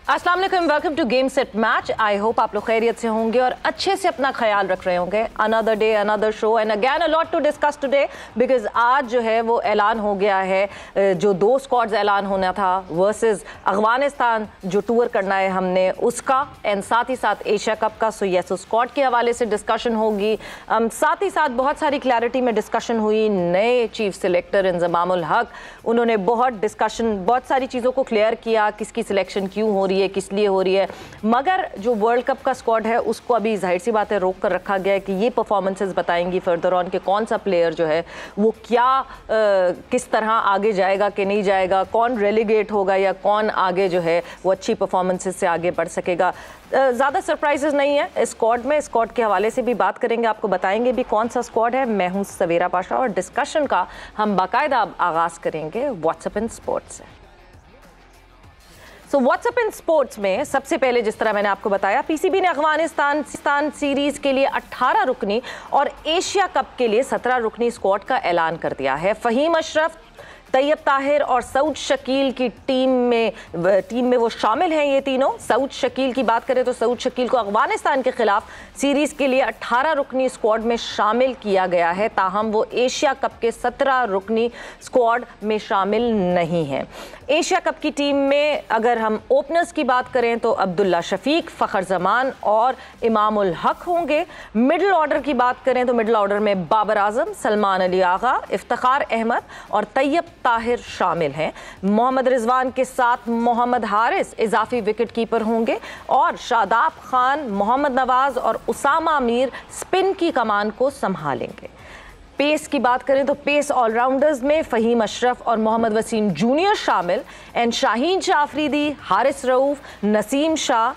अस्सलाम वालेकुम, welcome to game set match. I hope आप लोग खैरियत से होंगे और अच्छे से अपना ख्याल रख रहे होंगे। Another day another show and again a lot to discuss today because आज जो है वो ऐलान हो गया है, जो 2 स्क्वाड्स ऐलान होना था वर्सेस अफगानिस्तान जो टूर करना है हमने उसका, एंड साथ ही साथ एशिया कप का। सो यस, स्क्वाड के हवाले से डिस्कशन होगी। साथ ही साथ बहुत सारी क्लैरिटी में डिस्कशन हुई। नए चीफ सिलेक्टर इंजमाम उल हक, उन्होंने बहुत सारी चीज़ों को क्लियर किया, किसकी सिलेक्शन क्यों हो रही है, किस लिए हो रही है। मगर जो वर्ल्ड कप का स्क्वाड है उसको अभी जाहिर सी बात है रोक कर रखा गया है कि ये परफॉर्मेंसेस बताएंगी फर्दर ऑन कि कौन सा प्लेयर जो है वो क्या किस तरह आगे जाएगा कि नहीं जाएगा, कौन रेलीगेट होगा या कौन आगे जो है वो अच्छी परफॉर्मेंसेस से आगे बढ़ सकेगा। ज़्यादा सरप्राइजेस नहीं है इस स्क्वाड में। स्क्वाड के हवाले से भी बात करेंगे, आपको बताएंगे भी कौन सा स्क्वाड है। मैं हूं सवेरा पाशा और डिस्कशन का हम बाकायदा आगाज़ करेंगे व्हाट्सएप इन स्पोर्ट्स से। व्हाट्सएप इन स्पोर्ट्स में सबसे पहले जिस तरह मैंने आपको बताया, पीसीबी ने अफगानिस्तान सीरीज के लिए 18 रुकनी और एशिया कप के लिए 17 रुकनी स्क्वाड का ऐलान कर दिया है। फहीम अशरफ, तैयब ताहिर और सऊद शकील की टीम में वो शामिल हैं। ये तीनों, सऊद शकील की बात करें तो सऊद शकील को अफगानिस्तान के खिलाफ सीरीज के लिए 18 रुकनी स्क्वाड में शामिल किया गया है, ताहम वो एशिया कप के 17 रुकनी स्क्वाड में शामिल नहीं हैं। एशिया कप की टीम में अगर हम ओपनर्स की बात करें तो अब्दुल्ला शफीक, फ़खर जमान और इमाम उल हक होंगे। मिडिल ऑर्डर की बात करें तो मिडिल ऑर्डर में बाबर आजम, सलमान अली आगा, इफ्तिखार अहमद और तैयब ताहिर शामिल हैं। मोहम्मद रिजवान के साथ मोहम्मद हारिस इजाफी विकेट कीपर होंगे और शादाब खान, मोहम्मद नवाज और उसामा मीर स्पिन की कमान को संभालेंगे। पेस की बात करें तो पेस ऑलराउंडर्स में फ़हीम अशरफ और मोहम्मद वसीम जूनियर शामिल and Shaheen Shah Afridi, Haris Rauf, Naseem Shah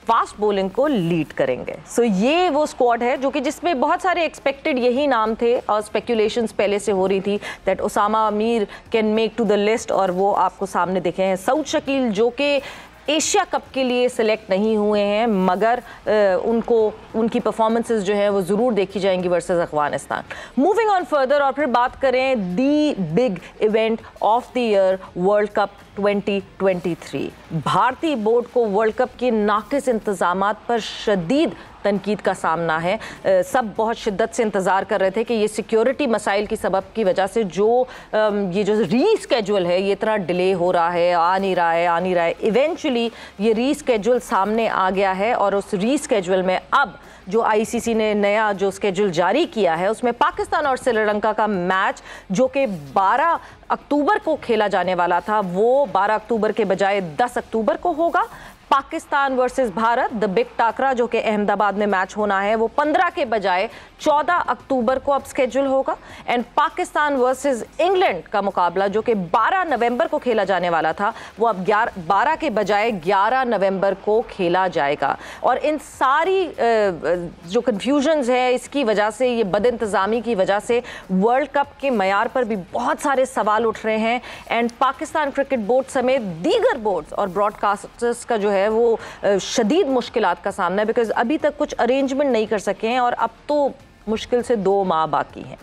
fast bowling को लीड करेंगे। ये वो स्क्वाड है जो कि जिसमें बहुत सारे एक्सपेक्टेड यही नाम थे और स्पेकुलेशंस पहले से हो रही थी that Usama Mir can make to the list, और वो आपको सामने दिखे हैं। सऊद शकील जो कि एशिया कप के लिए सिलेक्ट नहीं हुए हैं मगर उनकी परफॉर्मेंसेस जो है वो ज़रूर देखी जाएंगी versus Afghanistan. Moving on further और फिर बात करें the big event of the year world cup 2023। भारतीय बोर्ड को वर्ल्ड कप के नाकिस इंतजामात पर शदीद तनकीद का सामना है। सब बहुत शिद्दत से इंतज़ार कर रहे थे कि ये सिक्योरिटी मसाइल की सबब की वजह से ये जो रीस्केड्यूल है ये इतना डिले हो रहा है, आ नहीं रहा है। इवेंचुअली ये रीस्केड्यूल सामने आ गया है और उस रीस्केड्यूल में अब जो आईसीसी ने नया जो स्केड्यूल जारी किया है उसमें पाकिस्तान और श्रीलंका का मैच जो कि 12 अक्टूबर को खेला जाने वाला था वो 12 अक्टूबर के बजाय 10 अक्टूबर को होगा। Pakistan versus Bharat the big टाकरा जो कि अहमदाबाद में मैच होना है वो 15 के बजाय 14 अक्टूबर को अब स्केड्यूल होगा। एंड पाकिस्तान वर्सेस इंग्लैंड का मुकाबला जो कि 12 नवंबर को खेला जाने वाला था वो अब 12 के बजाय 11 नवंबर को खेला जाएगा। और इन सारी जो कन्फ्यूजन्स है इसकी वजह से, ये बदइंतज़ामी की वजह से वर्ल्ड कप के मयार पर भी बहुत सारे सवाल उठ रहे हैं। एंड पाकिस्तान क्रिकेट बोर्ड समेत दीगर बोर्ड्स और ब्रॉडकास्टर्स का जो है वो शदीद मुश्किलात का सामना है बिकॉज अभी तक कुछ अरेंजमेंट नहीं कर सके हैं और अब तो मुश्किल से 2 माह बाकी हैं।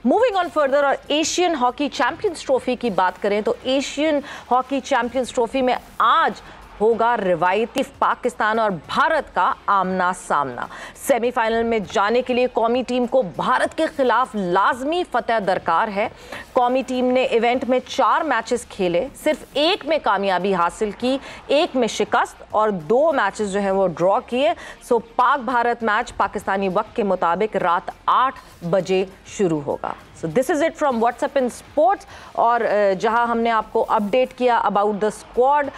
मूविंग ऑन फर्दर और एशियन हॉकी चैंपियंस ट्रॉफी की बात करें तो एशियन हॉकी चैंपियंस ट्रॉफी में आज होगा रिवायती पाकिस्तान और भारत का आमना सामना। सेमीफाइनल में जाने के लिए कौमी टीम को भारत के खिलाफ लाजमी फतह दरकार है। कौमी टीम ने इवेंट में 4 मैचेस खेले, सिर्फ 1 में कामयाबी हासिल की, 1 में शिकस्त और 2 मैचेस जो हैं वो ड्रॉ किए। पाक भारत मैच पाकिस्तानी वक्त के मुताबिक रात 8 बजे शुरू होगा। This is it from WhatsApp in sports. और जहां हमने आपको अपडेट किया अबाउट द स्क्वाड,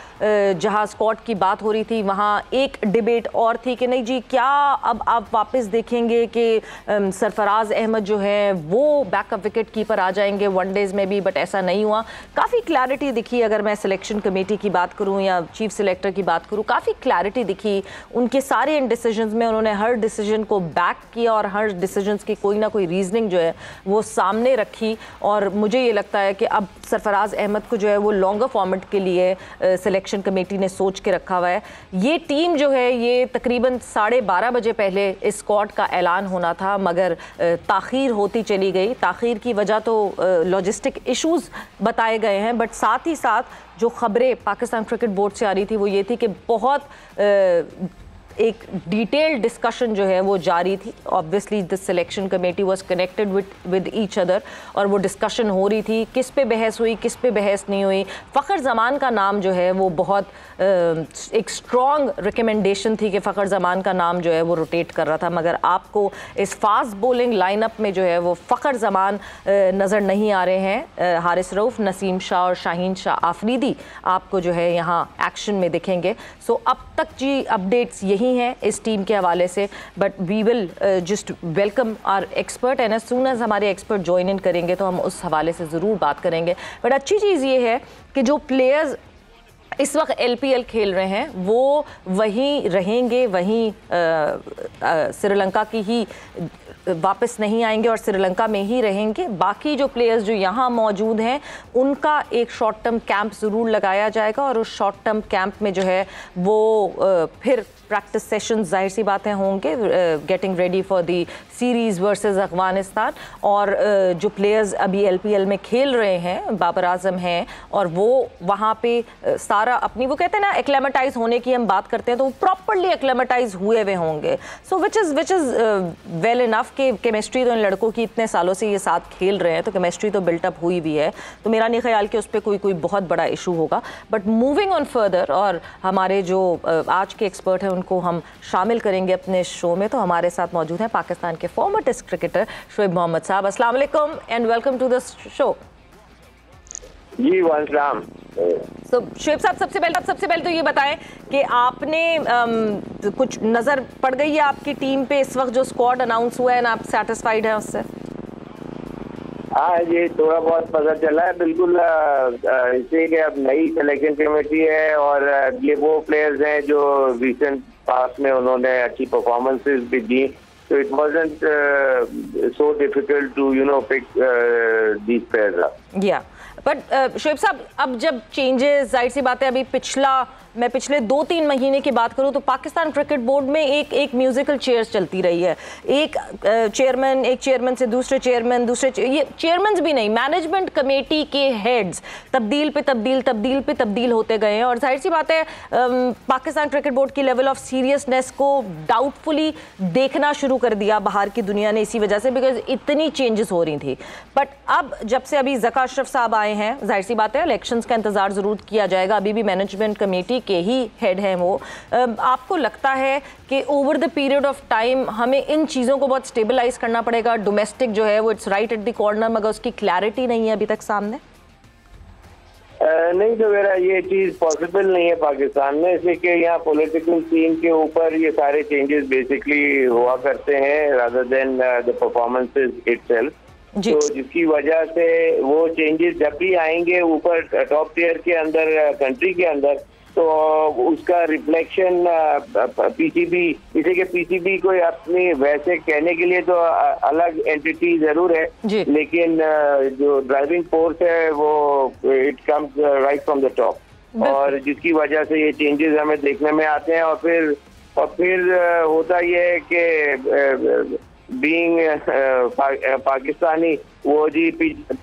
जहां स्क्वाड की बात हो रही थी वहां एक डिबेट और थी कि नहीं जी क्या अब आप वापस देखेंगे कि सरफराज अहमद जो है वो बैकअप विकेट कीपर आ जाएंगे वनडेज़ में भी, बट ऐसा नहीं हुआ। काफ़ी क्लैरिटी दिखी, अगर मैं सिलेक्शन कमेटी की बात करूँ या चीफ सिलेक्टर की बात करूँ, काफ़ी क्लैरिटी दिखी उनके सारे इन डिसीजंस में। उन्होंने हर डिसीजन को बैक किया और हर डिसीजंस की कोई ना कोई रीजनिंग जो है वो सामने रखी और मुझे ये लगता है कि अब सरफराज अहमद को जो है वो लॉन्गर फॉर्मेट के लिए सिलेक्शन कमेटी ने सोच के रखा हुआ है। ये टीम जो है ये तकरीबन 12:30 बजे पहले इस स्क्वाड का ऐलान होना था, मगर ताख़ीर होती चली गई। ताख़ीर की वजह तो लॉजिस्टिक इश्यूज़ बताए गए हैं, बट साथ ही साथ जो ख़बरें पाकिस्तान क्रिकेट बोर्ड से आ रही थी वो ये थी कि बहुत एक डिटेल्ड डिस्कशन जो है वो जारी थी। Obviously the selection committee was connected with each other और वो डिस्कशन हो रही थी, किस पे बहस हुई, किस पे बहस नहीं हुई। फ़खर ज़मान का नाम जो है वो बहुत एक स्ट्रॉन्ग रिकमेंडेशन थी कि फ़खर ज़मान का नाम जो है वो रोटेट कर रहा था, मगर आपको इस फास्ट बॉलिंग लाइनअप में जो है वो फ़खर ज़मान नज़र नहीं आ रहे हैं। हारिस रऊफ़, नसीम शाह और शाहीन शाह आफरीदी आपको जो है यहाँ एक्शन में दिखेंगे। सो अब तक जी अपडेट्स यही हैं इस टीम के हवाले से, but we will just welcome our expert and as soon as हमारे एक्सपर्ट ज्वाइन इन करेंगे तो हम उस हवाले से ज़रूर बात करेंगे। बट अच्छी चीज़ ये है कि जो प्लेयर्स इस वक्त LPL खेल रहे हैं वो वहीं रहेंगे, वहीं श्रीलंका की ही वापस नहीं आएंगे और श्रीलंका में ही रहेंगे। बाकी जो प्लेयर्स जो यहाँ मौजूद हैं उनका एक शॉर्ट टर्म कैंप ज़रूर लगाया जाएगा और उस शॉर्ट टर्म कैंप में जो है वो फिर प्रैक्टिस सेशंस जाहिर सी बातें होंगे, getting ready for the series versus Afghanistan. और जो प्लेयर्स अभी LPL में खेल रहे हैं, बाबर आजम हैं और वो वहाँ पे सारा अपनी वो कहते हैं ना एक्लेमेटाइज होने की हम बात करते हैं, तो वो प्रॉपरली एक्लेमेटाइज हुए हुए होंगे। सो विच इज़ वेल इनफ कि केमिस्ट्री तो इन लड़कों की इतने सालों से ये साथ खेल रहे हैं तो केमिस्ट्री तो बिल्टअप हुई भी है, तो मेरा नहीं ख्याल कि उस पर कोई बहुत बड़ा इशू होगा। बट मूविंग ऑन फर्दर, और हमारे जो आज के एक्सपर्ट हैं उनको हम शामिल करेंगे अपने शो में। तो हमारे साथ मौजूद हैं पाकिस्तान के former test cricketer Shoaib Mohammad साहब। अस्सलाम वालेकुम and welcome to the show. जी वालेकुम। तो शुएब साहब सबसे पहले तो ये बताएं कि आपने कुछ नज़र पड़ गई है आपकी टीम पे इस वक्त जो स्क्वाड अनाउंस हुआ है ना, आप सेटिस्फाइड हैं उससे? हाँ, ये थोड़ा बहुत पता चला है बिल्कुल, इसलिए कि अब नई सिलेक्शन कमेटी है और ये वो प्लेयर्स हैं जो रिसेंट पास्ट में उन्होंने अच्छी परफॉर्मेंसेस भी दी, तो it wasn't so difficult to pick these players. या बट शुएब साहब, अब जब चेंजेस, जाहिर सी बात है, अभी मैं पिछले 2-3 महीने की बात करूं तो पाकिस्तान क्रिकेट बोर्ड में एक म्यूजिकल चेयर्स चलती रही है। एक चेयरमैन से दूसरे चेयरमैन, ये चेयरमैन भी नहीं, मैनेजमेंट कमेटी के हेड्स तब्दील होते गए हैं। और जाहिर सी बात है पाकिस्तान क्रिकेट बोर्ड की लेवल ऑफ सीरियसनेस को डाउटफुली देखना शुरू कर दिया बाहर की दुनिया ने इसी वजह से, बिकॉज इतनी चेंजेस हो रही थी। बट अब जब से अभी ज़का अशरफ साहब आए हैं, जाहिर सी बात है इलेक्शंस का इंतजार ज़रूर किया जाएगा, अभी भी मैनेजमेंट कमेटी के ही हेड हैं वो। आपको लगता है कि over the period of time हमें इन चीज़ों को बहुत स्टेबलाइज करना पड़ेगा? डोमेस्टिक जो है वो it's right at the corner, मगर उसकी क्लैरिटी नहीं है अभी तक सामने। नहीं तो मेरा ये चीज पॉसिबल नहीं है पाकिस्तान में, इसलिए कि यहाँ पॉलिटिकल सीन के ऊपर ये सारे चेंजेस बेसिकली हुआ करते हैं rather than the performances itself. तो जिसकी वजह से वो चेंजेस जब भी आएंगे ऊपर टॉप टियर के अंदर, कंट्री के अंदर, तो उसका रिफ्लेक्शन पीसीबी, इसे कि पीसीबी को अपनी वैसे कहने के लिए तो अलग एंटिटी जरूर है, लेकिन जो ड्राइविंग फोर्स है वो it comes right from the top, और जिसकी वजह से ये चेंजेस हमें देखने में आते हैं। और फिर होता ये है कि बीइंग पाकिस्तानी, वो जी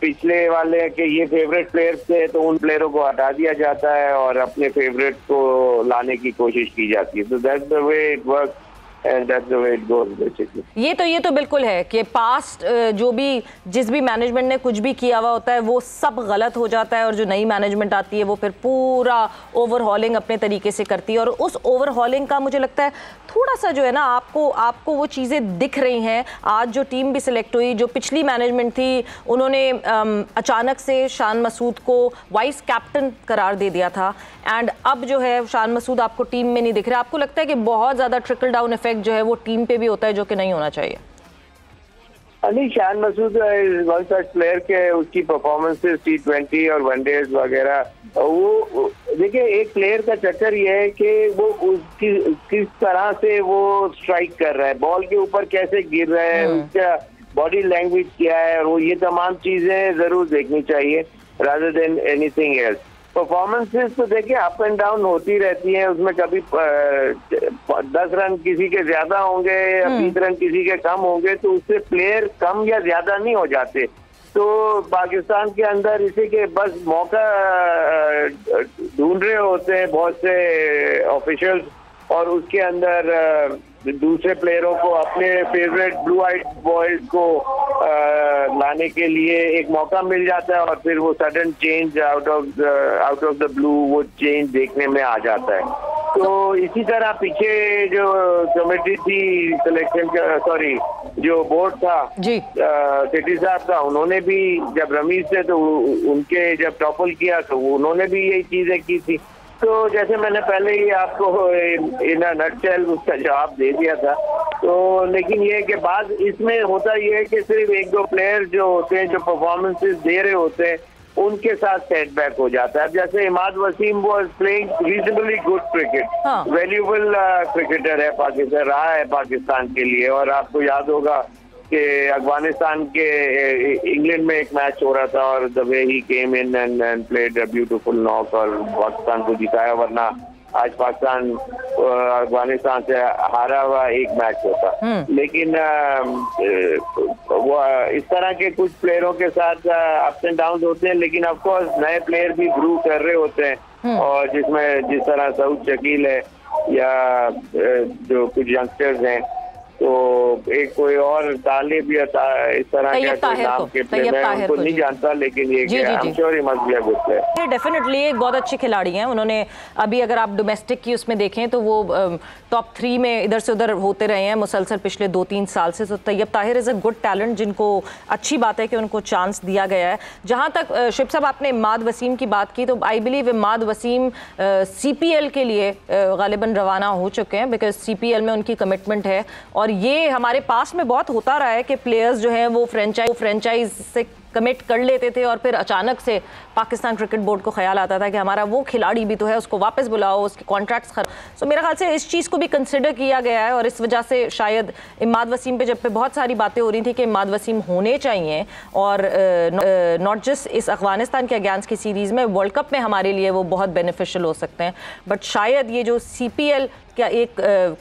पिछले वाले के ये फेवरेट प्लेयर्स थे तो उन प्लेयरों को हटा दिया जाता है और अपने फेवरेट को लाने की कोशिश की जाती है। तो that's the way it works and that's the way it goes basically। ये तो बिल्कुल है कि पास्ट जो भी जिस भी मैनेजमेंट ने कुछ भी किया हुआ होता है वो सब गलत हो जाता है, और जो नई मैनेजमेंट आती है वो फिर पूरा ओवरहॉलिंग अपने तरीके से करती है। और उस ओवरहॉलिंग का मुझे लगता है थोड़ा सा जो है ना आपको वो चीज़ें दिख रही हैं। आज जो टीम भी सिलेक्ट हुई, जो पिछली मैनेजमेंट थी, उन्होंने अचानक से शान मसूद को वाइस कैप्टन करार दे दिया था, एंड अब जो है शान मसूद आपको टीम में नहीं दिख रहा। आपको लगता है कि बहुत ज़्यादा ट्रिकल डाउन इफेक्ट जो है वो टीम पे भी होता है, जो कि नहीं होना चाहिए? नहीं, Shan Masood one such player के उसकी परफॉर्मेंसेस T20 और वनडेज वगैरह, वो देखिए एक प्लेयर का चक्कर ये है कि वो किस तरह से वो स्ट्राइक कर रहा है, बॉल के ऊपर कैसे गिर रहा है, उसका बॉडी लैंग्वेज क्या है, और वो ये तमाम चीजें जरूर देखनी चाहिए rather than anything else. Performances तो देखिए अप एंड डाउन होती रहती हैं, उसमें कभी 10 रन किसी के ज्यादा होंगे या 20 रन किसी के कम होंगे, तो उससे प्लेयर कम या ज्यादा नहीं हो जाते। तो पाकिस्तान के अंदर इसी के बस मौका ढूंढ रहे होते हैं बहुत से ऑफिशियल्स, और उसके अंदर दूसरे प्लेयरों को अपने फेवरेट ब्लू आइड बॉयज को लाने के लिए एक मौका मिल जाता है, और फिर वो sudden change out of the blue वो चेंज देखने में आ जाता है। तो इसी तरह पीछे जो कमेटी थी सिलेक्शन का, सॉरी जो बोर्ड था सेठी साहब का, उन्होंने भी जब रमीज थे तो उनके जब टॉपल किया तो उन्होंने भी यही चीजें की थी। तो जैसे मैंने पहले ही आपको इन नटशेल उसका जवाब दे दिया था। तो लेकिन ये कि बाद इसमें होता ये है कि सिर्फ एक दो प्लेयर जो होते हैं जो परफॉर्मेंसेस दे रहे होते हैं उनके साथ सेटबैक हो जाता है। जैसे Imad Wasim was playing reasonably good cricket, valuable cricketer है, पाकिस्तान रहा है पाकिस्तान के लिए। और आपको याद होगा कि अफगानिस्तान के इंग्लैंड में एक मैच हो रहा था और the way he came in and played a beautiful knock और पाकिस्तान को जिताया, वरना आज पाकिस्तान अफगानिस्तान से हारा हुआ एक मैच होता। लेकिन वो इस तरह के कुछ प्लेयरों के साथ अप्स एंड डाउन होते हैं, लेकिन ऑफ कोर्स नए प्लेयर भी ग्रू कर रहे होते हैं, और जिसमें जिस तरह सऊद शकील है या जो कुछ यंगस्टर्स हैं, तो एक कोई और तालिब या इस तरह के नाम के प्लेयर मैं उनको नहीं जानता, लेकिन ये I'm sure he must be a good player। Definitely एक बहुत अच्छे खिलाड़ी हैं। उन्होंने अभी अगर आप डोमेस्टिक की उसमें देखें तो वो टॉप 3 में इधर से उधर होते रहे हैं मुसलसल पिछले 2-3 साल से। तो Tayyab Tahir is a good talent, जिनको अच्छी बात है कि उनको चांस दिया गया है। जहाँ तक शुभ साहब आपने इमाद वसीम की बात की, तो I believe Imad Wasim CPL के लिए गालिबन रवाना हो चुके हैं, बिकॉज CPL में उनकी कमिटमेंट है। और ये हमारे पास में बहुत होता रहा है कि प्लेयर्स जो हैं वो फ्रेंचाइज से कमिट कर लेते थे और फिर अचानक से पाकिस्तान क्रिकेट बोर्ड को ख्याल आता था कि हमारा वो खिलाड़ी भी तो है, उसको वापस बुलाओ, उसके कॉन्ट्रैक्ट्स सो मेरे ख्याल से इस चीज़ को भी कंसिडर किया गया है। और इस वजह से शायद इमाद वसीम पे जब पे बहुत सारी बातें हो रही थी कि इमाद वसीम होने चाहिए, और नॉट जस्ट इस अफगानिस्तान के अगेंस्ट की सीरीज़ में, वर्ल्ड कप में हमारे लिए वो बहुत बेनिफिशियल हो सकते हैं। बट शायद ये जो CPL क्या एक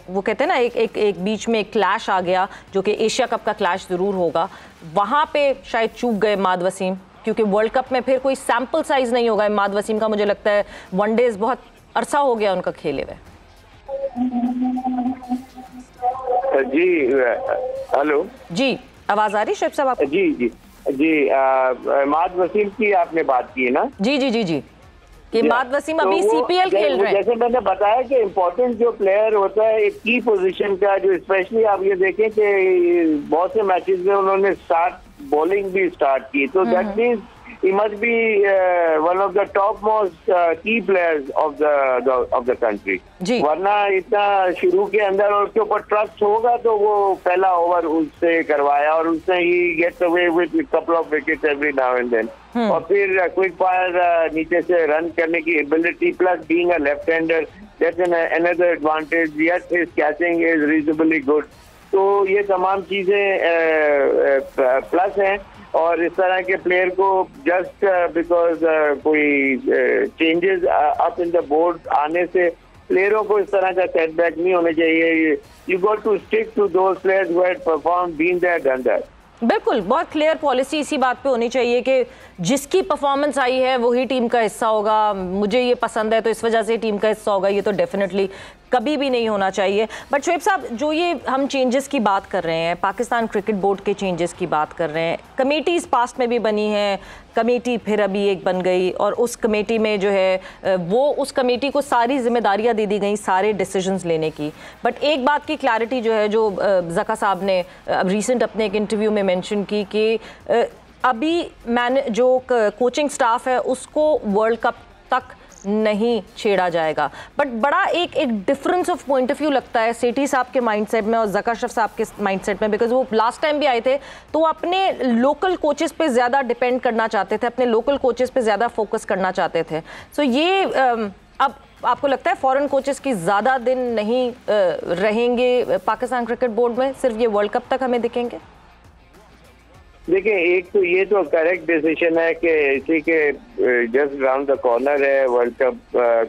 वो कहते हैं ना एक बीच में एक क्लैश आ गया, जो कि एशिया कप का क्लैश ज़रूर होगा, वहाँ पे शायद चूक गए इमाद वसीम, क्योंकि वर्ल्ड कप में फिर कोई सैम्पल साइज़ नहीं होगा इमाद वसीम का। मुझे लगता है वनडेज बहुत अरसा हो गया उनका खेले हुए। जी हेलो जी, आवाज़ आ रही शेख साहब आपको? जी इमाद वसीम की आपने बात की है ना? जी कि इमाद वसीम अभी CPL खेल रहे हैं। जैसे मैंने बताया कि इम्पोर्टेंट जो प्लेयर होता है एक की पोजीशन का, जो स्पेशली आप ये देखें कि बहुत से मैचेस में उन्होंने बॉलिंग भी स्टार्ट की, तो that means he must be one of the topmost key players of the country। वरना इतना शुरू के अंदर और उसके ऊपर ट्रस्ट होगा तो वो पहला ओवर उससे करवाया, और उससे ही gets away with couple of wickets every now and then। और फिर क्विक फायर नीचे से रन करने की ability, plus being a left hander, that's another advantage। Yet his catching is reasonably good। तो ये तमाम चीजें प्लस हैं। और इस तरह के प्लेयर को जस्ट बिकॉज कोई changes up in the board आने से प्लेयरों को इस तरह का सेटबैक नहीं होने चाहिए। You got to stick to those players who had perform, been there, done that. बिल्कुल, बहुत क्लियर पॉलिसी इसी बात पे होनी चाहिए कि जिसकी परफॉर्मेंस आई है वही टीम का हिस्सा होगा। मुझे ये पसंद है तो इस वजह से टीम का हिस्सा होगा, ये तो डेफिनेटली कभी भी नहीं होना चाहिए। बट शुएब साहब, जो ये हम चेंजेस की बात कर रहे हैं, पाकिस्तान क्रिकेट बोर्ड के चेंजेस की बात कर रहे हैं, कमेटीज़ पास्ट में भी बनी हैं, कमेटी फिर अभी एक बन गई, और उस कमेटी में जो है वो उस कमेटी को सारी जिम्मेदारियां दे दी गई सारे डिसीजंस लेने की। बट एक बात की क्लैरिटी जो है, जो ज़का साहब ने रिसेंट अपने एक इंटरव्यू में मेंशन की कि अभी जो कोचिंग स्टाफ है उसको वर्ल्ड कप तक नहीं छेड़ा जाएगा। बट बड़ा एक difference of point of view लगता है सेठी साहब के माइंडसेट में और ज़का अशरफ साहब के माइंडसेट में, बिकॉज वो लास्ट टाइम भी आए थे तो वो अपने लोकल कोचेस पे ज़्यादा डिपेंड करना चाहते थे, अपने लोकल कोचेस पे ज़्यादा फोकस करना चाहते थे। सो ये अब आपको लगता है फॉरेन कोचेस की ज़्यादा दिन नहीं रहेंगे पाकिस्तान क्रिकेट बोर्ड में, सिर्फ ये वर्ल्ड कप तक हमें दिखेंगे? देखिए, एक तो ये तो करेक्ट डिसीजन है कि इसी के जस्ट राउंड द कॉर्नर है वर्ल्ड कप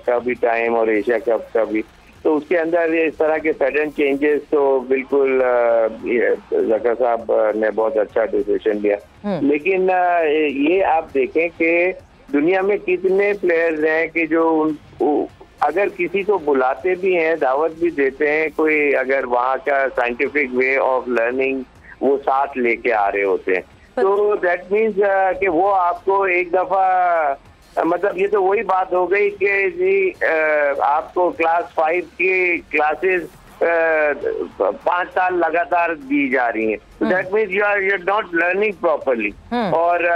का भी टाइम और एशिया कप का भी, तो उसके अंदर इस तरह के सडन चेंजेस तो बिल्कुल जका साहब ने बहुत अच्छा डिसीजन लिया। लेकिन ये आप देखें कि दुनिया में कितने प्लेयर्स हैं कि जो अगर किसी को बुलाते भी हैं, दावत भी देते हैं, कोई अगर वहाँ का साइंटिफिक वे ऑफ लर्निंग वो साथ लेके आ रहे होते हैं, तो दैट मीन्स कि वो आपको एक दफा मतलब ये तो वही बात हो गई कि जी आपको क्लास 5 की क्लासेस 5 साल लगातार दी जा रही हैं, तो that means you are not learning properly. और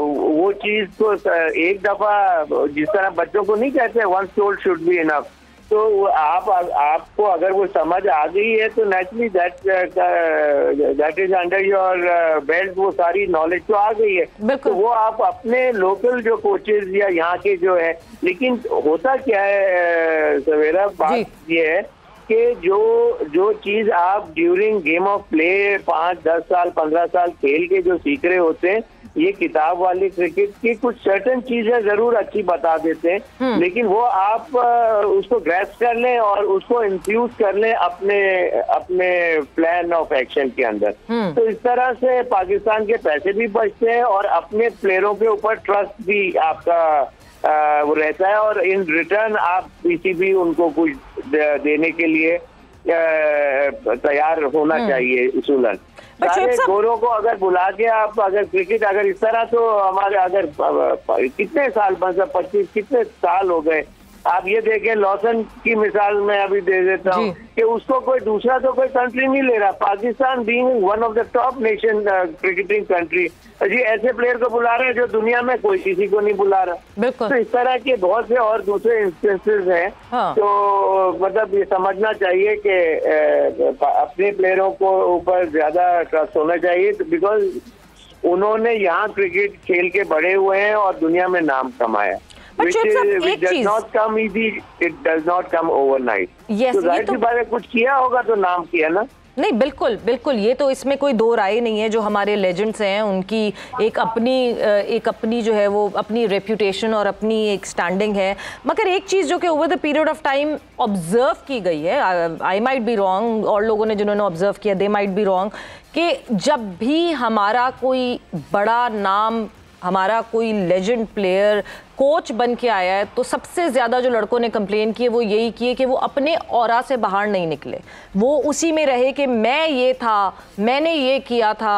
वो चीज तो एक दफा जिस तरह बच्चों को नहीं कहते once told should be enough, तो आपको अगर वो समझ आ गई है तो naturally that is under your belt, वो सारी नॉलेज तो आ गई है, तो वो आप अपने लोकल जो कोचेज या यहाँ के जो है। लेकिन होता क्या है सवेरा, बात ये है कि जो चीज आप ड्यूरिंग गेम ऑफ प्ले 5, 10 साल 15 साल खेल के जो सीख रहे होते हैं, ये किताब वाली क्रिकेट की कुछ सर्टेन चीजें जरूर अच्छी बता देते हैं, लेकिन वो आप उसको ग्रैस्प कर लें और उसको इन्फ्यूज कर लें अपने प्लान ऑफ एक्शन के अंदर। तो इस तरह से पाकिस्तान के पैसे भी बचते हैं और अपने प्लेयरों के ऊपर ट्रस्ट भी आपका वो रहता है, और इन रिटर्न आप पीसीबी उनको कुछ देने के लिए तैयार होना चाहिए उसूलन। सारे गोरों को अगर बुला के आप अगर क्रिकेट अगर इस तरह, तो हमारे अगर कितने साल मतलब 25 कितने साल हो गए, आप ये देखें लॉसन की मिसाल मैं अभी दे देता हूँ कि उसको कोई दूसरा तो कोई कंट्री नहीं ले रहा, Pakistan being one of the top nation cricketing country जी ऐसे प्लेयर को बुला रहे हैं जो दुनिया में कोई किसी को नहीं बुला रहा। तो इस तरह के बहुत से और दूसरे इंस्टेंसेस हैं। तो मतलब ये समझना चाहिए कि अपने प्लेयरों को ऊपर ज्यादा ट्रस्ट होना चाहिए, बिकॉज उन्होंने यहाँ क्रिकेट खेल के बड़े हुए हैं और दुनिया में नाम कमाया। Which does not come easy, it does not come overnight. तो जाहिर सी बात है कुछ किया होगा तो नाम किया ना। नहीं, बिल्कुल बिल्कुल, ये तो इसमें कोई दो राय नहीं है। जो हमारे लेजेंड्स हैं उनकी एक अपनी जो है वो अपनी रेप्यूटेशन और अपनी एक स्टैंडिंग है, मगर एक चीज़ जो कि over the period of time observe की गई है, आई माइट बी रॉन्ग और लोगों ने जिन्होंने ऑब्जर्व किया दे माइट बी रॉन्ग, कि जब भी हमारा कोई बड़ा नाम, हमारा कोई लेजेंड प्लेयर कोच बन के आया है, तो सबसे ज़्यादा जो लड़कों ने कंप्लेन की है वो यही की है कि वो अपने ऑरा से बाहर नहीं निकले, वो उसी में रहे कि मैं ये था, मैंने ये किया था।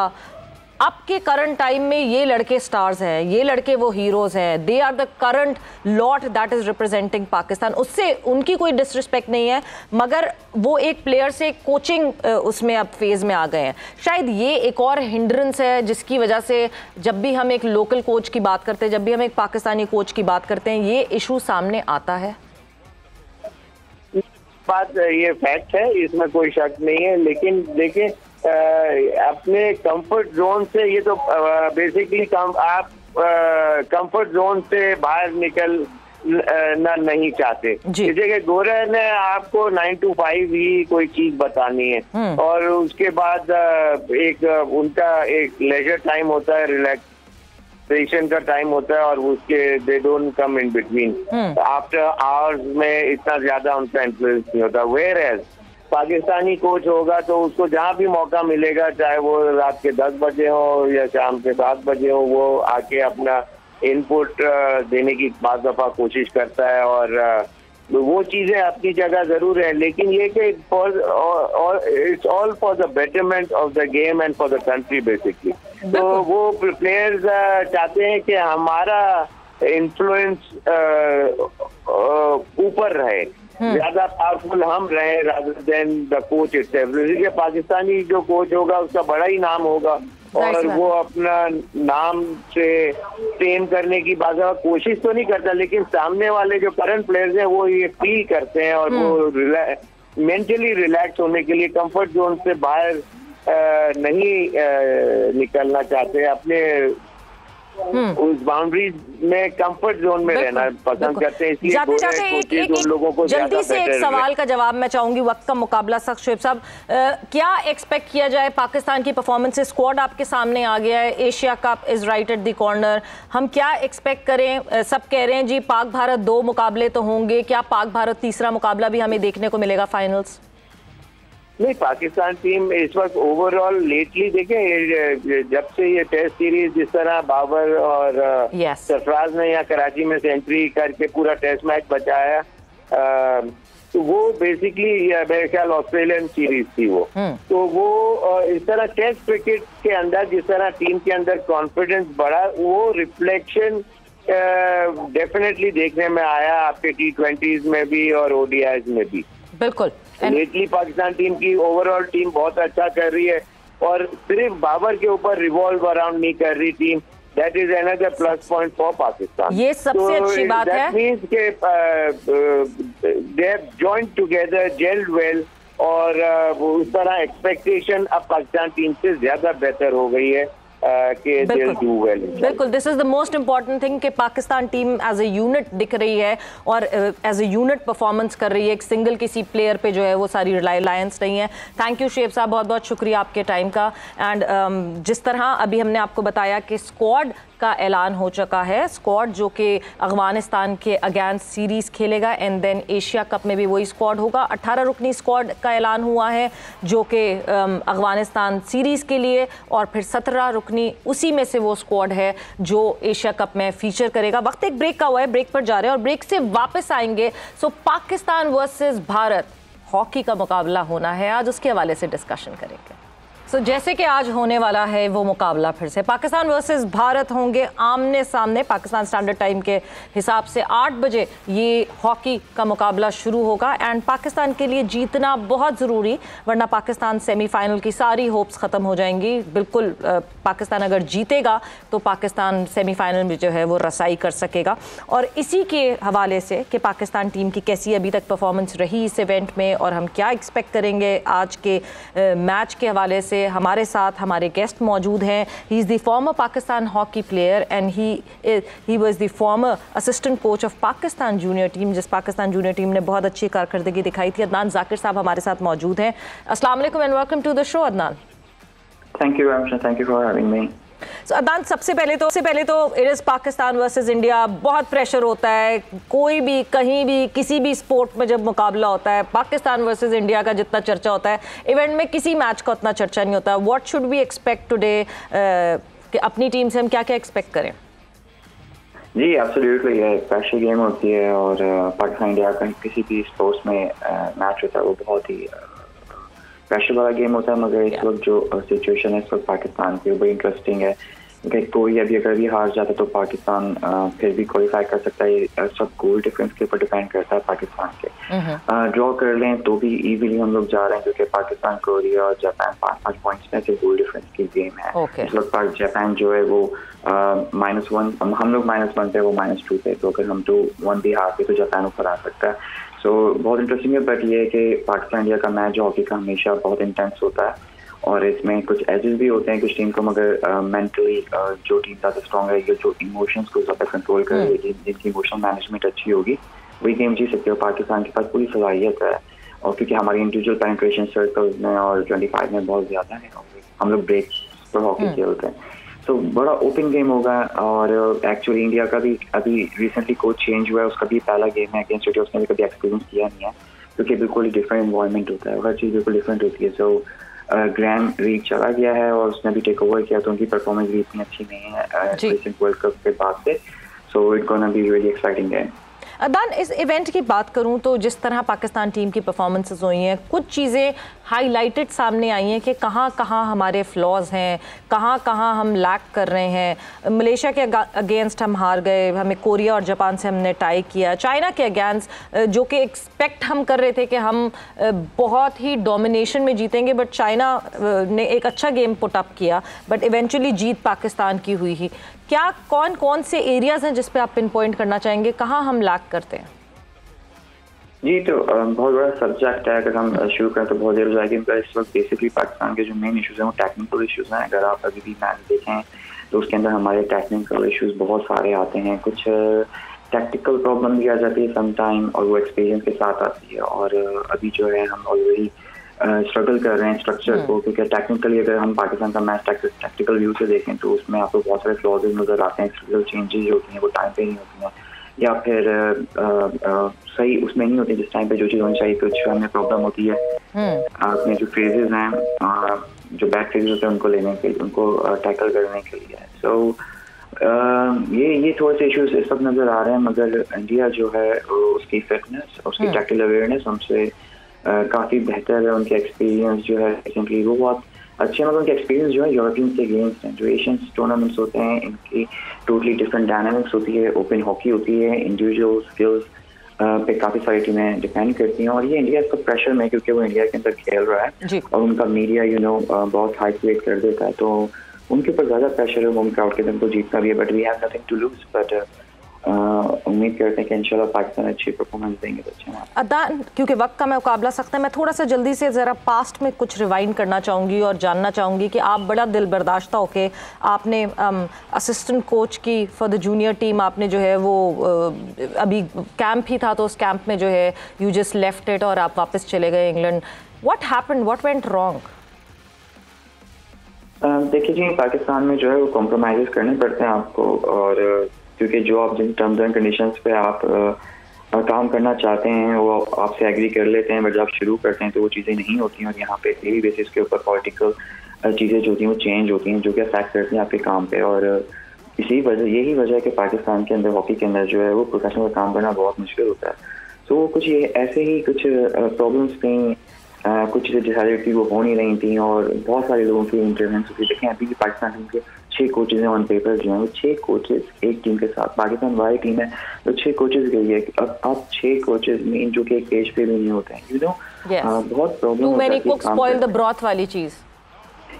अब के करंट टाइम में ये लड़के स्टार्स हैं, ये लड़के वो हीरोज हैं, they are the current lot that is representing Pakistan. उससे उनकी कोई डिसरिस्पेक्ट नहीं है, मगर वो एक प्लेयर से कोचिंग उसमें अब फेज में आ गए हैं। शायद ये एक और हिंड्रेंस है जिसकी वजह से जब भी हम एक लोकल कोच की बात करते हैं, जब भी हम एक पाकिस्तानी कोच की बात करते हैं, ये इशू सामने आता है। बात ये फैक्ट है, इसमें कोई शक नहीं है, लेकिन देखिए अपने कंफर्ट जोन से ये तो बेसिकली आप कंफर्ट जोन से बाहर निकलना नहीं चाहते। जैसे कि गोरे ने आपको 9 to 5 ही कोई चीज बतानी है और उसके बाद एक उनका एक लेजर टाइम होता है, रिलैक्सेशन का टाइम होता है और उसके they don't come in between. After hours में इतना ज्यादा उनका इन्फ्लुएंस नहीं होता। वेयर एज पाकिस्तानी कोच होगा तो उसको जहाँ भी मौका मिलेगा, चाहे वो रात के 10 बजे हो या शाम के 7 बजे हो, वो आके अपना इनपुट देने की बात दफा कोशिश करता है और वो चीजें अपनी जगह जरूर है, लेकिन ये कि it's all for the betterment of the game and for the country basically. तो वो प्लेयर्स चाहते हैं कि हमारा इन्फ्लुएंस ऊपर रहे, ज्यादा पावरफुल हम रहे rather than the coach itself. Pakistani जो कोच होगा उसका बड़ा ही नाम होगा और वो अपना नाम से ट्रेन करने की बात कोशिश तो नहीं करता, लेकिन सामने वाले जो करंट प्लेयर्स हैं वो ये फील करते हैं और वो मेंटली रिलैक्स होने के लिए कंफर्ट जोन से बाहर नहीं निकलना चाहते, अपने उस बाउंड्री में कंफर्ट जोन में रहना पसंद करते हैं, इसलिए जाते जाते एक लोगों को जल्दी से एक सवाल का जवाब मैं चाहूंगी, वक्त का मुकाबला सख्त। शोएब साहब, क्या एक्सपेक्ट किया जाए? पाकिस्तान की परफॉर्मेंस, स्क्वाड आपके सामने आ गया है, Asia cup is right at the corner, हम क्या एक्सपेक्ट करें? सब कह रहे हैं जी पाक भारत 2 मुकाबले तो होंगे, क्या पाक भारत तीसरा मुकाबला भी हमें देखने को मिलेगा फाइनल्स? नहीं, पाकिस्तान टीम इस वक्त ओवरऑल लेटली देखें, जब से ये टेस्ट सीरीज जिस तरह बाबर और सरफराज ने यहाँ कराची में सेंचुरी करके पूरा टेस्ट मैच बचाया, तो वो बेसिकली मेरे ख्याल ऑस्ट्रेलियन सीरीज थी वो। तो वो इस तरह टेस्ट क्रिकेट के अंदर जिस तरह टीम के अंदर कॉन्फिडेंस बढ़ा, वो रिफ्लेक्शन डेफिनेटली देखने में आया आपके T20s में भी और ODIs में भी। बिल्कुल लेटली पाकिस्तान टीम की ओवरऑल टीम बहुत अच्छा कर रही है और सिर्फ बाबर के ऊपर रिवॉल्व अराउंड नहीं कर रही team. That is another plus point for Pakistan. ये सबसे अच्छी बात है। दैट मींस के they have joined together, gelled well, और उस तरह एक्सपेक्टेशन अब पाकिस्तान टीम से ज्यादा बेहतर हो गई है। बिल्कुल, this is the most important thing कि Pakistan team as a unit दिख रही है और एज ए यूनिट परफॉर्मेंस कर रही है। एक सिंगल किसी प्लेयर पे जो है वो सारी रिलायंस नहीं है। थैंक यू शोएब साहब, बहुत बहुत शुक्रिया आपके टाइम का। एंड जिस तरह अभी हमने आपको बताया कि स्क्वाड का ऐलान हो चुका है, स्क्वाड जो कि अफगानिस्तान के अगेंस्ट सीरीज खेलेगा एंड देन एशिया कप में भी वही स्क्वाड होगा। 18 रुकनी स्क्वाड का ऐलान हुआ है जो कि अफगानिस्तान सीरीज के लिए, और फिर 17 रुकनी उसी में से वो स्क्वाड है जो एशिया कप में फीचर करेगा। वक्त एक ब्रेक का हुआ है, ब्रेक पर जा रहे हैं और ब्रेक से वापस आएंगे। सो पाकिस्तान वर्सेस भारत हॉकी का मुकाबला होना है आज, उसके हवाले से डिस्कशन करेंगे। जैसे कि आज होने वाला है वो मुकाबला फिर से पाकिस्तान वर्सेस भारत होंगे आमने सामने। पाकिस्तान स्टैंडर्ड टाइम के हिसाब से 8 बजे ये हॉकी का मुकाबला शुरू होगा एंड पाकिस्तान के लिए जीतना बहुत ज़रूरी, वरना पाकिस्तान सेमीफाइनल की सारी होप्स ख़त्म हो जाएंगी। बिल्कुल, पाकिस्तान अगर जीतेगा तो पाकिस्तान सेमीफाइनल में जो है वो रसाई कर सकेगा। और इसी के हवाले से कि पाकिस्तान टीम की कैसी अभी तक परफॉर्मेंस रही इस इवेंट में और हम क्या एक्सपेक्ट करेंगे आज के मैच के हवाले से, हमारे साथ हमारे गेस्ट मौजूद हैं। He is the former Pakistan hockey player and he was the former assistant coach of Pakistan junior team, जिस पाकिस्तान जूनियर टीम ने बहुत अच्छी कारकर्दगी दिखाई थी। अदनान जाकिर साहब हमारे साथ मौजूद हैं। अस्सलाम वालेकुम and welcome to the show Adnan. Thank you Aamsha, thank you for having me. Adnan, सबसे पहले तो it is Pakistan versus India. बहुत प्रेशर होता है कोई भी कहीं भी किसी भी स्पोर्ट में जब मुकाबला होता है। पाकिस्तान वर्सेस इंडिया का जितना चर्चा होता है इवेंट में किसी मैच का उतना चर्चा नहीं होता। What should we expect today, कि अपनी टीम से हम क्या क्या एक्सपेक्ट करें? जी एब्सोल्युटली, प्रेशर गेम होती है और पाकिस्तान इंडिया का किसी भी स्पोर्ट्स में मैच होता है वो बहुत ही प्रेशर वाला गेम होता है। मगर इस वक्त जो सिचुएशन है इस वक्त पाकिस्तान की बड़ी इंटरेस्टिंग है कि कोई अभी अगर भी हार जाता तो पाकिस्तान फिर भी क्वालिफाई कर सकता है। सब गोल डिफरेंस के ऊपर डिपेंड करता है पाकिस्तान के। ड्रॉ कर लें तो भी इजीली हम लोग जा रहे हैं क्योंकि पाकिस्तान, कोरिया और जापान 5-5 पॉइंट्स में से गोल डिफरेंस की गेम है। इस वक्त जापान जो है वो -1, हम लोग -1 पे, वो -2 पे, तो अगर हम 2-1 भी हारते तो जापान ऊपर आ सकता है। सो बहुत इंटरेस्टिंग है। बट ये है कि पाकिस्तान इंडिया का मैच हॉकी का हमेशा बहुत इंटेंस होता है और इसमें कुछ एजेस भी होते हैं कुछ टीम को, मगर मेंटली जो टीम ज़्यादा स्ट्रॉन्ग रहेगी, जो इमोशंस को ज़्यादा कंट्रोल करेगी, जिनकी इमोशनल मैनेजमेंट अच्छी होगी, वही गेम जीत सकते हो। पाकिस्तान के पास पूरी सलाहियत है और क्योंकि हमारी इंडिविजुअल पेनिट्रेशन सर्कल्स में और 25 में बहुत ज़्यादा है, हम लोग ब्रेक पर हॉकी खेलते हैं। तो बड़ा ओपन गेम होगा। और एक्चुअली इंडिया का भी अभी रिसेंटली कोच चेंज हुआ है, उसका भी पहला गेम है अगेंस्ट इंडिया, उसने भी कभी एक्सपीरियंस किया नहीं है क्योंकि बिल्कुल डिफरेंट इन्वायरमेंट होता है, हर चीज़ बिल्कुल डिफरेंट होती है। सो ग्रैंड रीड चला गया है और उसने भी टेक ओवर किया, तो उनकी परफॉर्मेंस भी इतनी अच्छी नहीं है रिसेंट वर्ल्ड कप के बाद से। So it's gonna be really exciting game. Adnan, इस इवेंट की बात करूं तो जिस तरह पाकिस्तान टीम की परफॉर्मेंसेस हुई हैं, कुछ चीज़ें हाईलाइटेड सामने आई हैं कि कहाँ कहाँ हमारे फ्लॉज हैं, कहाँ कहाँ हम लैक कर रहे हैं। मलेशिया के अगेंस्ट हम हार गए, हमें कोरिया और जापान से हमने टाई किया, चाइना के अगेंस्ट जो कि एक्सपेक्ट हम कर रहे थे कि हम बहुत ही डोमिनेशन में जीतेंगे, बट चाइना ने एक अच्छा गेम पुट अप किया, बट इवेंचुअली जीत पाकिस्तान की हुई ही। क्या कौन कौन से एरियाज हैं जिस पे आप पिन पॉइंट करना चाहेंगे, कहाँ हम लैक करते हैं? जी, तो बहुत बड़ा सब्जेक्ट है, अगर हम शुरू करें तो बहुत देर हो जाएगी। इस वक्त बेसिकली पाकिस्तान के जो मेन इश्यूज हैं वो टेक्निकल इश्यूज हैं। अगर आप अभी भी मैच देखें तो उसके अंदर हमारे टेक्निकल इश्यूज बहुत सारे आते हैं, कुछ टैक्टिकल प्रॉब्लम भी आ जाती है समटाइम, और वो एक्सपीरियंस के साथ आती है। और अभी जो है हम ऑलरेडी स्ट्रगल कर रहे हैं स्ट्रक्चर को, क्योंकि टेक्निकली अगर हम पाकिस्तान का मैच टैक्टिकल व्यू से देखें तो उसमें आपको बहुत सारे फ्लॉजेज नजर आते हैं, स्ट्रक्चरल चेंजेस होती हैं वो टाइम पे नहीं होती हैं, या फिर सही उसमें नहीं होती जिस टाइम पे जो चीज़ होनी चाहिए, कुछ हमें प्रॉब्लम होती है अपने जो फेजेस हैं, जो बैक फेजेस होते हैं उनको लेने के लिए, उनको टैकल करने के लिए। सो ये थोड़े से इश्यूज इस वक्त नजर आ रहे हैं, मगर इंडिया जो है उसकी फिटनेस, उसकी टैक्टिकल अवेयरनेस हमसे काफ़ी बेहतर है। उनके एक्सपीरियंस जो है रिसेंटली वो बहुत अच्छे, मतलब उनके एक्सपीरियंस जो है यूरोपियन से अगेंस्ट हैं। जो एशियन टूर्नामेंट्स होते हैं इनकी टोटली डिफरेंट डायनामिक्स होती है, ओपन हॉकी होती है, इंडिविजुअल स्किल्स पे काफ़ी सारी टीमें डिपेंड करती हैं, और ये इंडिया इसको प्रेशर में, क्योंकि वो इंडिया के अंदर खेल रहा है और उनका मीडिया बहुत हाई क्रिएट कर देता है, तो उनके ऊपर ज़्यादा प्रेशर है होम क्राउड के अंदर को जीतना भी है। But we have nothing to lose, but उम्मीद करते हैं कि इंशाल्लाह पाकिस्तान अच्छी परफॉर्मेंस देंगे। अदनान, क्योंकि वक्त का मैं मुकाबला सख्त है, मैं थोड़ा सा जल्दी से ज़रा पास्ट में कुछ रिवाइंड करना चाहूँगी और जानना चाहूँगी कि आप बड़ा दिल बर्दाश्ता होके आपने असिस्टेंट कोच की फॉर द जूनियर टीम, आपने जो है वो अभी कैंप ही था तो उस कैंप में जो है यू जस्ट लेफ्ट इट और आप वापस चले गए England. What happened, what went wrong? देखिए जी, पाकिस्तान में जो है वो कॉम्प्रोमाइज़ करने पड़ते हैं आपको, और क्योंकि जो आप जिन टर्म्स एंड कंडीशंस पे आप काम करना चाहते हैं वो आपसे एग्री कर लेते हैं, बट जब आप शुरू करते हैं तो वो चीज़ें नहीं होती हैं, और यहाँ पे डेली बेसिस के ऊपर पॉलिटिकल चीज़ें जो होती हैं वो चेंज होती हैं, जो कि अफेक्ट करती हैं आपके काम पे। और यही वजह है कि पाकिस्तान के अंदर हॉकी के अंदर जो है वो प्रोफेशनल काम करना बहुत मुश्किल होता है। सो कुछ ये ऐसे ही कुछ प्रॉब्लम्स थी, कुछ डिसाइडेड थी वो हो नहीं रही थी, और बहुत सारे लोगों की इंटरवेंस होती। देखें अभी भी पाकिस्तान टीम के 6 कोचेज हैं ऑन पेपर जो हैं, वो 6 कोचेज एक टीम के साथ, पाकिस्तान वाली टीम है तो 6 कोचेज गई है। अब आप 6 कोचेज में जो कि एक पेज पे भी नहीं होते हैं, बहुत प्रॉब्लम वाली चीज।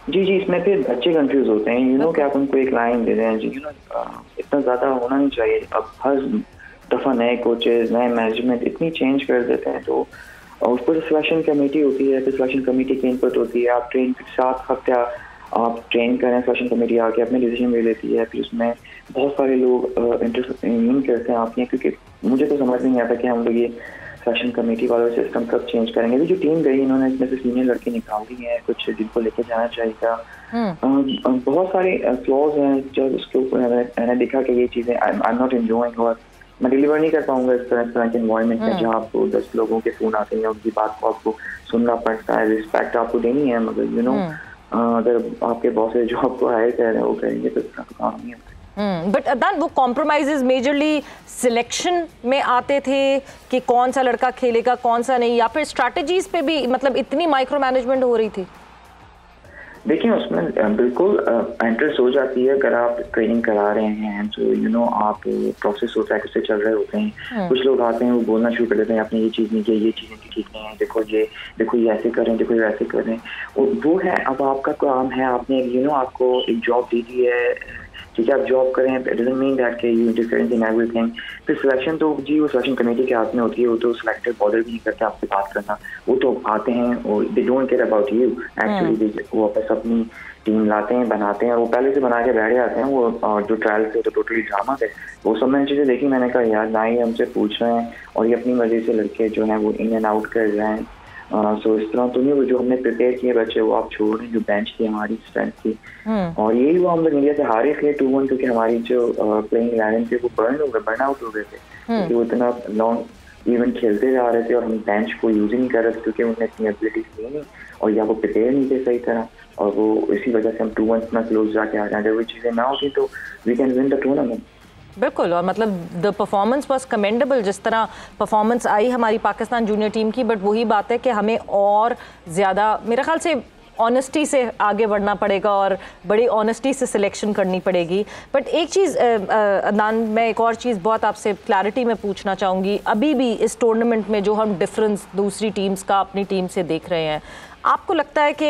जी, इसमें फिर बच्चे कंफ्यूज होते हैं, कि आप उनको एक लाइन दे रहे हैं जी, इतना ज्यादा होना नहीं चाहिए। अब हर दफा नए कोचेज, नए मैनेजमेंट इतनी चेंज कर देते हैं, तो और उस पर सिलेक्शन कमेटी होती है, फिर सिलेक्शन कमेटी की इनपुट होती है, आप ट्रेन 7 हफ्ते आप ट्रेन करें, सिलेक्शन कमेटी आके अपने डिसीजन ले लेती है, फिर उसमें बहुत सारे लोग इंटरवीन करते हैं आपके, क्योंकि मुझे तो समझ नहीं आता कि हम लोग ये सिलेक्शन कमेटी वाला सिस्टम कब चेंज करेंगे। जो टीम गई इन्होंने इसमें से सीनियर लड़के निकाल दिए हैं, कुछ जिनको लेके जाना चाहिए था। बहुत सारे फ्लॉज हैं जब उसके ऊपर मैंने देखा कि ये चीज़ें आई एम नॉट एंजॉइंग, और मैं डिलीवर नहीं कर पाऊंगा इस तरह के एनवायरनमेंट में जहाँ आपको 10 लोगों के फोन आते हैं, उनकी बात को आपको सुनना पड़ता है, रिस्पेक्ट आपको देनी है, मगर अगर आपके बॉस जो आपको हायर कर रहे हैं वो करेंगे तो इसका काम नहीं होता। बट अदनान, वो कॉम्प्रोमाइजेज मेजरली सिलेक्शन में आते थे कि कौन सा लड़का खेलेगा कौन सा नहीं, या फिर स्ट्रैटेजीज पे भी मतलब इतनी माइक्रो मैनेजमेंट हो रही थी? देखिए उसमें बिल्कुल इंटरेस्ट हो जाती है अगर आप ट्रेनिंग करा रहे हैं, तो आप प्रोसेस होता है उससे चल रहे होते हैं। कुछ लोग आते हैं वो बोलना शुरू कर देते हैं आपने ये चीज़ नहीं की, ये चीज़ें ठीक नहीं है, देखो ये ऐसे करें, देखो ये वैसे करें। वो है, अब आपका काम है, आपने आपको एक जॉब दी दी है, ठीक है, आप जॉब करें, इट डजंट मीन दैट कि यू इंटरफेरेंस इन एवरीथिंग। फिर सिलेक्शन तो जी वो सिलेक्शन कमेटी के हाथ में होती है, वो तो सिलेक्टर बॉदर भी नहीं करते आपसे बात करना, वो तो आते हैं और they don't care about you actually. वो वापस अपनी टीम लाते हैं, बनाते हैं, और वो पहले से बना के बैठ जाते हैं। वो जो ट्रायल थे तो टोटली ड्रामा थे, वो सब मैंने चीज़ें देखी। मैंने कहा यार ना ही हमसे पूछ रहे हैं और ये अपनी मर्जी से लड़के जो हैं वो इन एंड आउट कर रहे हैं। सो इस तरह तो नहीं, वो जो हमने प्रिपेयर किए बच्चे वो आप छोड़ रहे हैं, जो बेंच थी हमारी स्ट्रेंथ थी। और यही वो हम लोग इंडिया से हारे इसलिए 2-1 क्योंकि हमारी जो प्लेइंग 11 थे वो बर्न आउट हो गए थे, क्योंकि वो इतना लॉन्ग इवेंट खेलते जा रहे थे और हम बेंच को यूज ही नहीं कर रहे थे क्योंकि उन्हें इतनी एबिलिटीज थी नहीं, और या वो प्रिपेयर नहीं थे सही तरह, और वो इसी वजह से हम 2-1 इतना क्लोज जाके आ जाए। अगर वो चीज़ें ना होती तो we can win the tournament. बिल्कुल, और मतलब द परफॉर्मेंस वाज कमेंडेबल जिस तरह परफॉर्मेंस आई हमारी पाकिस्तान जूनियर टीम की, बट वही बात है कि हमें और ज़्यादा मेरे ख्याल से ऑनेस्टी से आगे बढ़ना पड़ेगा और बड़ी ऑनेस्टी से सिलेक्शन करनी पड़ेगी। बट एक चीज़ अदनान, मैं एक और चीज़ बहुत आपसे क्लैरिटी में पूछना चाहूँगी, अभी भी इस टूर्नामेंट में जो हम डिफरेंस दूसरी टीम्स का अपनी टीम से देख रहे हैं, आपको लगता है कि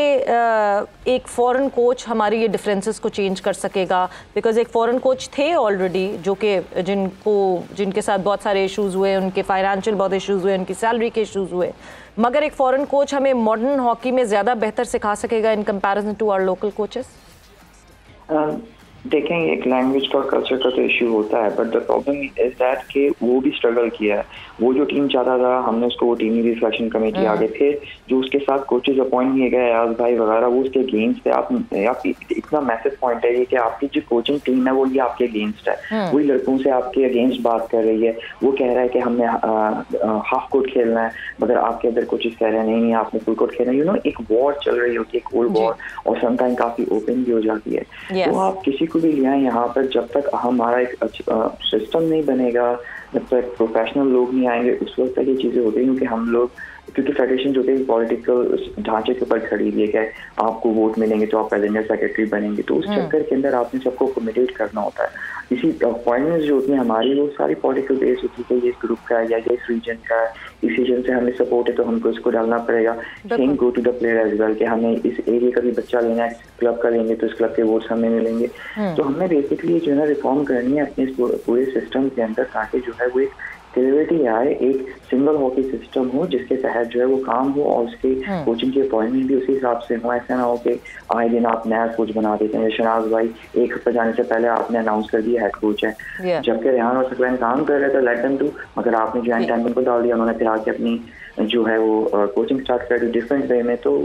एक फॉरेन कोच हमारी ये डिफरेंसेस को चेंज कर सकेगा? बिकॉज एक फॉरेन कोच थे ऑलरेडी जो कि जिनके साथ बहुत सारे इश्यूज हुए, उनके फाइनेंशियल बहुत इश्यूज हुए, उनकी सैलरी के इश्यूज हुए, मगर एक फॉरेन कोच हमें मॉडर्न हॉकी में ज़्यादा बेहतर सिखा सकेगा in comparison to our local coaches? देखें एक लैंग्वेज का कल्चर का तो इशू होता है, but the problem is that कि वो भी स्ट्रगल किया है। वो जो टीम चाहता था, हमने उसको वो टीम की सिलेक्शन कमेटी आगे थे, जो उसके साथ कोचेज अपॉइंट किए गए अयाज भाई वगैरह, वो उसके अगेंस्ट है। आप इतना मैसेज पॉइंट है ये कि आपकी जो कोचिंग टीम है वो ये आपके अगेंस्ट है। वही लड़कों से आपके अगेंस्ट बात कर रही है। वो कह रहा है कि हमने हाफ कोर्ट खेलना है, मगर आपके अंदर कोचेज कह रहे हैं नहीं नहीं आपने फुल कोर्ट खेलना है। यू नो एक वॉर चल रही होती है, एक ओल्ड वॉर, और समटाइम काफी ओपन भी हो जाती है। तो आप किसी को भी ले आए यहाँ पर, जब तक हमारा एक सिस्टम नहीं बनेगा, जब तक प्रोफेशनल लोग नहीं आएंगे, उस वक्त तक ये चीजें होती हैं। क्योंकि हम लोग, क्योंकि फेडरेशन जो है पॉलिटिकल ढांचे के ऊपर खड़ी है कि आपको वोट मिलेंगे तो आप प्रेसिडेंट सेक्रेटरी बनेंगे, तो उस चक्कर के अंदर आपने सबको अकोमोडेट करना होता है। इसी अपॉइंटमेंट्स जो होती है हमारी, वो सारी पॉलिटिकल बेस होती है कि ये इस ग्रुप का है या ये इस रीजन का है, इस रीजन से हमें सपोर्ट है तो हमको इसको डालना पड़ेगा। Same go to the player as well कि हमें इस एरिया का भी बच्चा लेना है, क्लब का लेंगे तो इस क्लब के वोट्स हमें मिलेंगे। तो हमें बेसिकली जो है ना रिफॉर्म करनी है अपने पूरे सिस्टम के अंदर, ताकि जो है वो एक क्लियरिटी आए, एक सिंगल हॉकी सिस्टम हो जिसके तहत जो है वो काम हो, और उसके कोचिंग की अपॉइंटमेंट भी उसी हिसाब से हो। ऐसा ना हो कि आए दिन आप नया कोच बना देते हैं। शहनाज भाई एक हफ्ते जाने से पहले आपने अनाउंस कर दिया हेड कोच है, जबकि रेहान और सकलैन काम कर रहे थे, लेट देम डू, मगर आपने जो एंड को डाल दिया, उन्होंने फिर आके अपनी जो है वो कोचिंग स्टार्ट कर दी डिफरेंट वे में। तो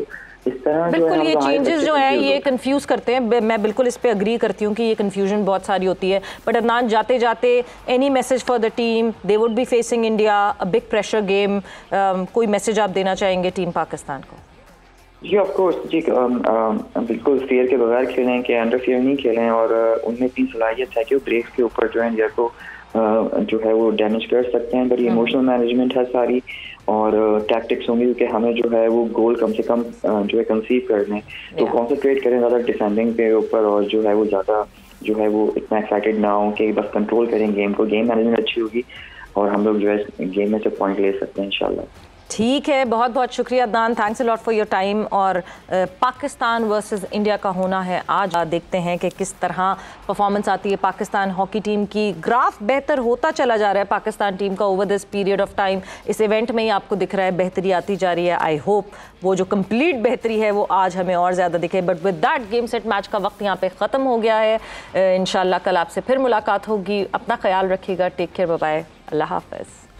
इस तरह बिल्कुल ये चेंजेस जो हैं ये कंफ्यूज करते हैं। मैं बिल्कुल इस पे अग्री करती हूँ कि ये कंफ्यूजन बहुत सारी होती है। बट अदनान, जाते जाते any message for the team, they would be facing India a big pressure game, कोई मैसेज आप देना चाहेंगे टीम पाकिस्तान को? जी ऑफ कोर्स जी, बिल्कुल फेयर के बगैर खेलें, कि अंडर फेयर नहीं खेलें, और उनमें इतनी सलाहियत है कि वो ब्रेक्स के ऊपर जो है इंडिया को जो है वो डैमेज कर सकते हैं। बट इमोशनल मैनेजमेंट है सारी, और टैक्टिक्स होंगी, क्योंकि हमें जो है वो गोल कम से कम जो है कंसीव करने, तो कॉन्सेंट्रेट करें ज़्यादा डिफेंडिंग के ऊपर, और जो है वो ज़्यादा जो है वो इतना एक्साइटेड ना हो कि बस कंट्रोल करें गेम को। गेम मैनेजमेंट अच्छी होगी और हम लोग जो है गेम में से पॉइंट ले सकते हैं इंशाल्लाह। ठीक है, बहुत बहुत शुक्रिया Adnan, thanks a lot for your time. और पाकिस्तान वर्सेस इंडिया का होना है आज। देखते हैं कि किस तरह परफॉर्मेंस आती है पाकिस्तान हॉकी टीम की। ग्राफ बेहतर होता चला जा रहा है पाकिस्तान टीम का over this period of time. इस इवेंट में ही आपको दिख रहा है बेहतरी आती जा रही है। आई होप वो जो कंप्लीट बेहतरी है वो आज हमें और ज़्यादा दिखे। But with that game set match का वक्त यहाँ पे ख़त्म हो गया है। इंशाल्लाह कल आपसे फिर मुलाकात होगी। अपना ख्याल रखिएगा। टेक केयर, बाय बाय, अल्लाह हाफ़िज़।